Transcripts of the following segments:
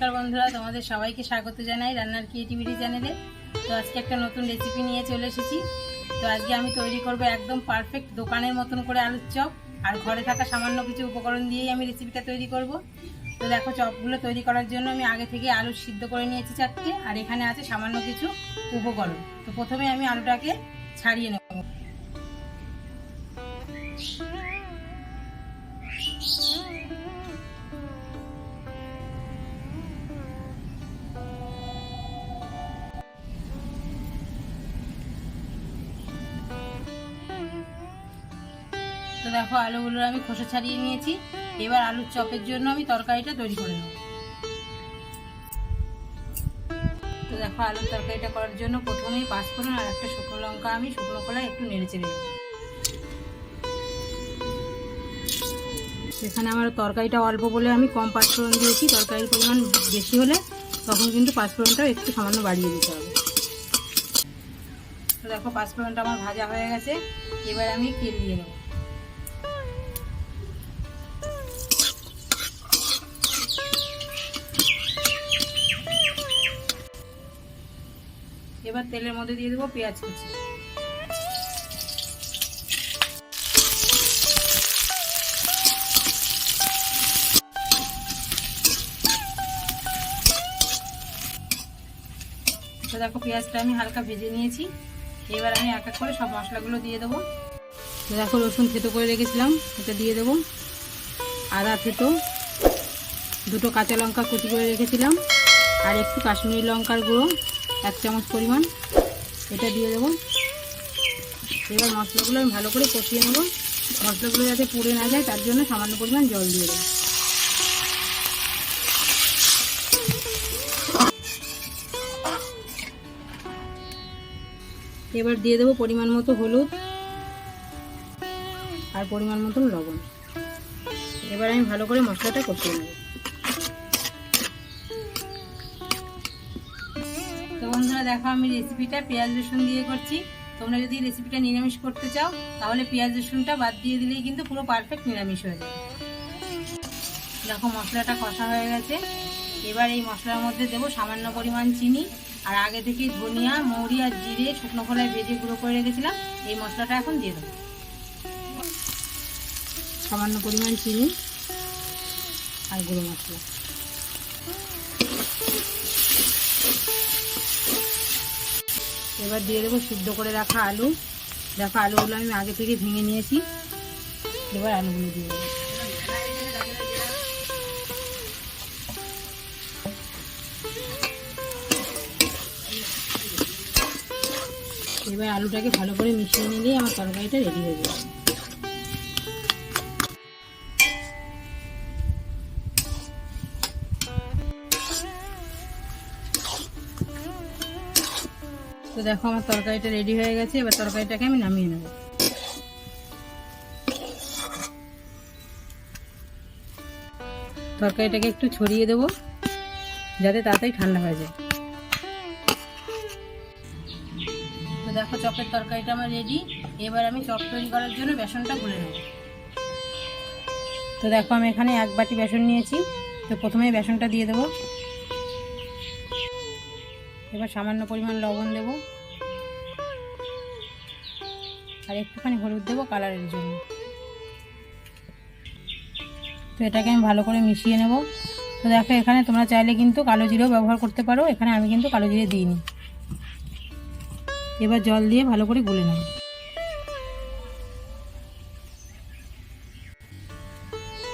নমস্কার বন্ধুরা, তোমাদের সবাইকে স্বাগত জানাই রান্নার ক্রিয়েটিভিটি চ্যানেলে। তো আজকে একটা নতুন রেসিপি নিয়ে চলে এসেছি। তো আজকে আমি তৈরি করব একদম পারফেক্ট দোকানের মতন করে আলুর চপ, আর ঘরে থাকা সামান্য কিছু উপকরণ দিয়েই আমি রেসিপিটা তৈরি করব। তো দেখো, চপগুলো তৈরি করার জন্য আমি আগে থেকে আলু সিদ্ধ করে নিয়েছি 4টে, আর এখানে আছে সামান্য কিছু উপকরণ। তো প্রথমে আমি আলুটাকে ছাড়িয়ে নেব। তো দেখো, আলুগুলো আমি খোসা ছাড়িয়ে নিয়েছি। এবার আলুর চপের জন্য আমি তরকারিটা তৈরি করে নেব। তো দেখো, আলুর তরকারিটা করার জন্য প্রথমেই 5 ফোড়ন আর একটা শুকনো লঙ্কা আমি শুকনো কড়াই একটু নেড়ে চেড়ে নেব। এখানে আমার তরকারিটা অল্প বলে আমি কম 5 ফোড়ন দিয়েছি। তরকারির পরিমাণ বেশি হলে তখন কিন্তু 5 ফোড়নটাও একটু সামান্য বাড়িয়ে দিতে হবে। তো দেখো, 5 ফোড়নটা আমার ভাজা হয়ে গেছে। এবার আমি তেল দিয়ে নেব। এবার তেলের মধ্যে দিয়ে দেবো পেঁয়াজ কুচি। তো দেখো, পেঁয়াজটা আমি হালকা ভেজে নিয়েছি। এবার আমি এক এক করে সব মশলাগুলো দিয়ে দেবো। তো দেখো, রসুন থেতো করে রেখেছিলাম, এটা দিয়ে দেবো। আদা থেতো, 2টো কাঁচা লঙ্কা কুচি করে রেখেছিলাম, আর একটু কাশ্মীরি লঙ্কার গুঁড়ো 1 চামচ পরিমাণ, এটা দিয়ে দেবো। এবার মশলাগুলো আমি ভালো করে কষিয়ে নেব। মশলাগুলো যাতে পুড়ে না যায় তার জন্য সামান্য পরিমাণ জল দিয়ে দেবো। এবার দিয়ে দেবো পরিমাণ মতো হলুদ আর পরিমাণ মতো লবণ। এবার আমি ভালো করে মশলাটা কষিয়ে নেব। তো বন্ধুরা দেখো, আমি রেসিপিটা পেঁয়াজ রসুন দিয়ে করছি। তোমরা যদি রেসিপিটা নিরামিষ করতে চাও তাহলে পেঁয়াজ রসুনটা বাদ দিয়ে দিলেই কিন্তু পুরো পারফেক্ট নিরামিষ হয়ে যাবে। দেখো, মশলাটা কষা হয়ে গেছে। এবার এই মশলার মধ্যে দেবো সামান্য পরিমাণ চিনি, আর আগে থেকে ধনিয়া, মৌরি আর জিরে শুকনো খোলায় ভেজে গুঁড়ো করে রেখেছিলাম, এই মশলাটা এখন দিয়ে দেবো। সামান্য পরিমাণ চিনি আর গুঁড়ো মশলা। এবার দিয়ে দেবো সিদ্ধ করে রাখা আলু। দেখো, আলুগুলো আমি আগে থেকে ভেঙে নিয়েছি। এবার আলুগুলো দিয়ে দেবো। এবার আলুটাকে ভালো করে মিশিয়ে নিলেই আমার তরকারিটা রেডি হয়ে যাবে। তো দেখো, আমার তরকারিটা রেডি হয়ে গেছে। এবার তরকারিটাকে আমি নামিয়ে নেব। তরকারিটাকে একটু ছড়িয়ে দেবো যাতে তাড়াতাড়ি ঠান্ডা হয়ে যায়। তো দেখো, চপের তরকারিটা আমার রেডি। এবার আমি চপ তৈরি করার জন্য বেসনটা গুলে নেব। তো দেখো, আমি এখানে 1 বাটি বেসন নিয়েছি। তো প্রথমেই বেসনটা দিয়ে দেবো। এবার সামান্য পরিমাণ লবণ দেবো, আর একটুখানি হলুদ দেবো কালারের জন্য। তো এটাকে আমি ভালো করে মিশিয়ে নেব। তো দেখো, এখানে তোমরা চাইলে কিন্তু কালো জিরেও ব্যবহার করতে পারো, এখানে আমি কিন্তু কালো জিরে দিইনি। এবার জল দিয়ে ভালো করে গুলে নেব।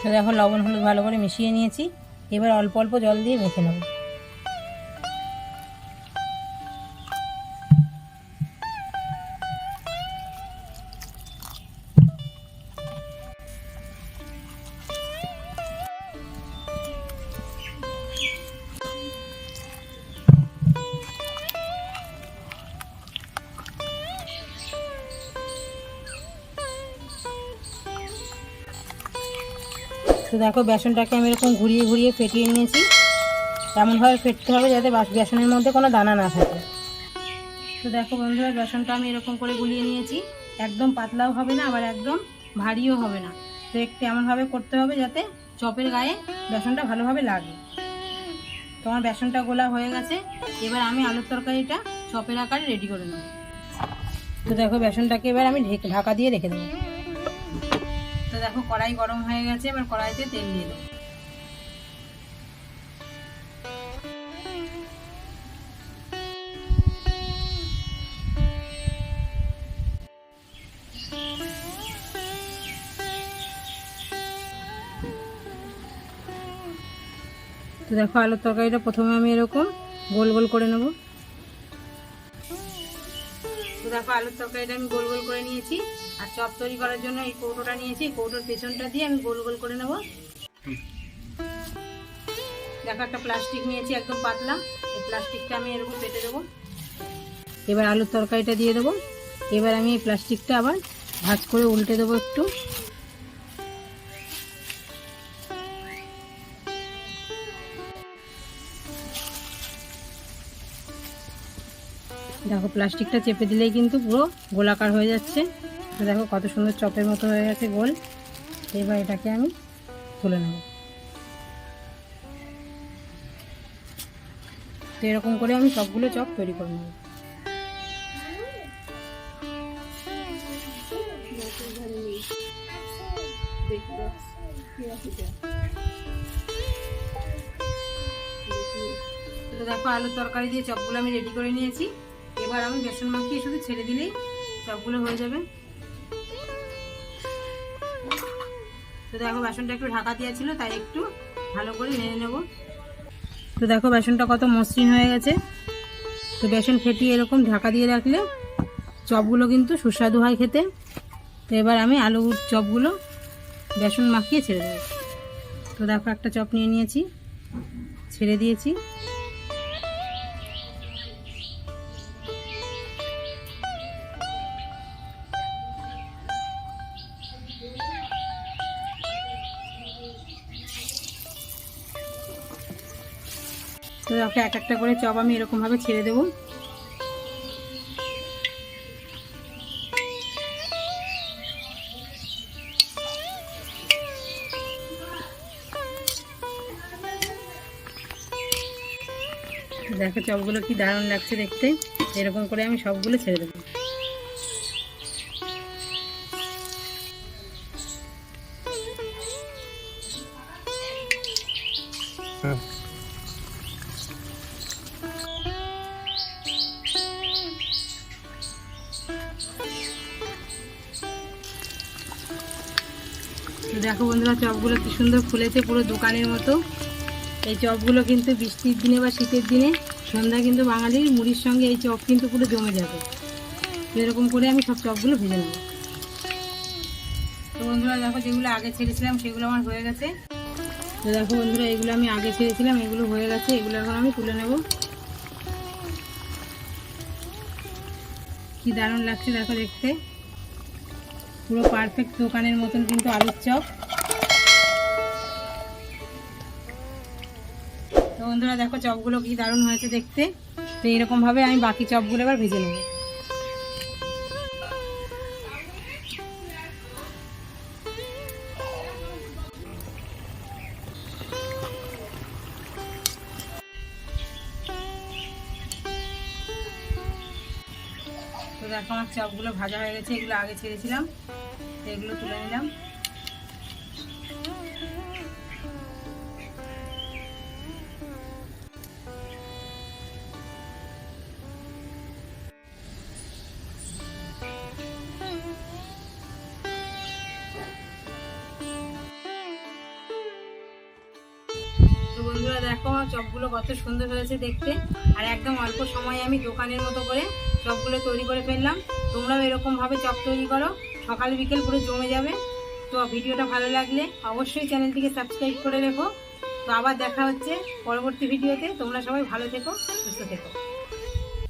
তো দেখো, লবণ হলুদ ভালো করে মিশিয়ে নিয়েছি। এবার অল্প অল্প জল দিয়ে মেখে নেব। তো দেখো, বেসনটাকে আমি এরকম ঘুরিয়ে ঘুরিয়ে ফেটিয়ে নিয়েছি। এমনভাবে ফেটতে হবে যাতে বেসনের মধ্যে কোনো দানা না থাকে। তো দেখো বন্ধুরা, বেসনটা আমি এরকম করে গুলিয়ে নিয়েছি। একদম পাতলাও হবে না, আবার একদম ভারীও হবে না। তো একটু এমনভাবে করতে হবে যাতে চপের গায়ে বেসনটা ভালোভাবে লাগে। তোমার বেসনটা গোলা হয়ে গেছে। এবার আমি আলুর তরকারিটা চপের আকারে রেডি করে নেব। তো দেখো বেসনটাকে এবার আমি ঢাকা দিয়ে রেখে দেবো। তো দেখো কড়াই গরম হয়ে গেছে, এবার কড়াইতে তেল দিয়ে দেবো। তো দেখো আলুর তরকারিটা প্রথমে আমি এরকম গোল গোল করে নেব। তো দেখো আলুর তরকারিটা আমি গোল গোল করে নিয়েছি। আর চপ তৈরি করার জন্য এই কৌটোটা নিয়েছি, কৌটোর পেছনটা দিয়ে আমি গোল গোল করে নেব। দেখো একটা প্লাস্টিক নিয়েছি একদম পাতলা, এই প্লাস্টিকটা আমি এরকম পেতে দেবো। এবার আলুর তরকারিটা দিয়ে দেবো। এবার আমি এই প্লাস্টিকটা আবার ভাঁজ করে উল্টে দেবো একটু। দেখো প্লাস্টিকটা চেপে দিলেই কিন্তু পুরো গোলাকার হয়ে যাচ্ছে। তো দেখো কত সুন্দর চপের মতো হয়ে গেছে গোল। এবার এটাকে আমি তুলে নেব। তো এরকম করে আমি সবগুলো চপ তৈরি করে নেব। তো দেখো আলুর তরকারি দিয়ে চপগুলো আমি রেডি করে নিয়েছি। এবার আমি বেসন মাখিয়ে শুধু ছেড়ে দিলেই চপগুলো হয়ে যাবে। তো দেখো বেসনটা একটু ঢাকা দেওয়া ছিল, তাই একটু ভালো করে নেড়ে নেব। তো দেখো বেসনটা কত মসৃণ হয়ে গেছে। তো বেসন ফেটিয়ে এরকম ঢাকা দিয়ে রাখলে চপগুলো কিন্তু সুস্বাদু হয় খেতে। তো এবার আমি আলুর চপগুলো বেসন মাখিয়ে ছেড়ে দেবো। তো দেখো একটা চপ নিয়ে নিয়েছি, ছেড়ে দিয়েছি। তো দেখো এক একটা করে চপ আমি এরকমভাবে ছেড়ে দেবো। দেখো চপগুলো কি দারুণ লাগছে দেখতে। এরকম করে আমি সবগুলো ছেড়ে দেবো। দেখো বন্ধুরা চপগুলো কি সুন্দর ফুলেছে, পুরো দোকানের মতো। এই চপগুলো কিন্তু বৃষ্টির দিনে বা শীতের দিনে সন্ধ্যা কিন্তু বাঙালির মুড়ির সঙ্গে এই চপ কিন্তু পুরো জমে যাবে। এরকম করে আমি সব চপগুলো ভেজে নেব। তো বন্ধুরা দেখো যেগুলো আগে ছেড়েছিলাম সেগুলো আমার হয়ে গেছে। তো দেখো বন্ধুরা এগুলো আমি আগে ছেড়েছিলাম, এগুলো হয়ে গেছে। এগুলো এখন আমি তুলে নেব। কি দারুণ লাগছে দেখো দেখতে, পুরো পারফেক্ট দোকানের মতন কিন্তু আলুর চপ। তো বন্ধুরা দেখো চপগুলো কি দারুণ হয়েছে দেখতে। তো এরকম ভাবে আমি বাকি চপগুলো এবার ভেজে নেব। তো দেখো আমার চপগুলো ভাজা হয়ে গেছে, এগুলো আগে ছেড়েছিলাম, তো এগুলো তুলে নিলাম। তো বন্ধুরা দেখো চপগুলো কত সুন্দর হয়েছে দেখতে। আর একদম অল্প সময়ে আমি দোকানের মতো করে চপগুলো তৈরি করে ফেললাম। তোমরাও এরকমভাবে চপ তৈরি করো, সকাল বিকেল পুরো জমে যাবে। তো ভিডিওটা ভালো লাগলে অবশ্যই চ্যানেলটিকে সাবস্ক্রাইব করে রেখো। তো আবার দেখা হচ্ছে পরবর্তী ভিডিওতে। তোমরা সবাই ভালো থেকো, সুস্থ থেকো।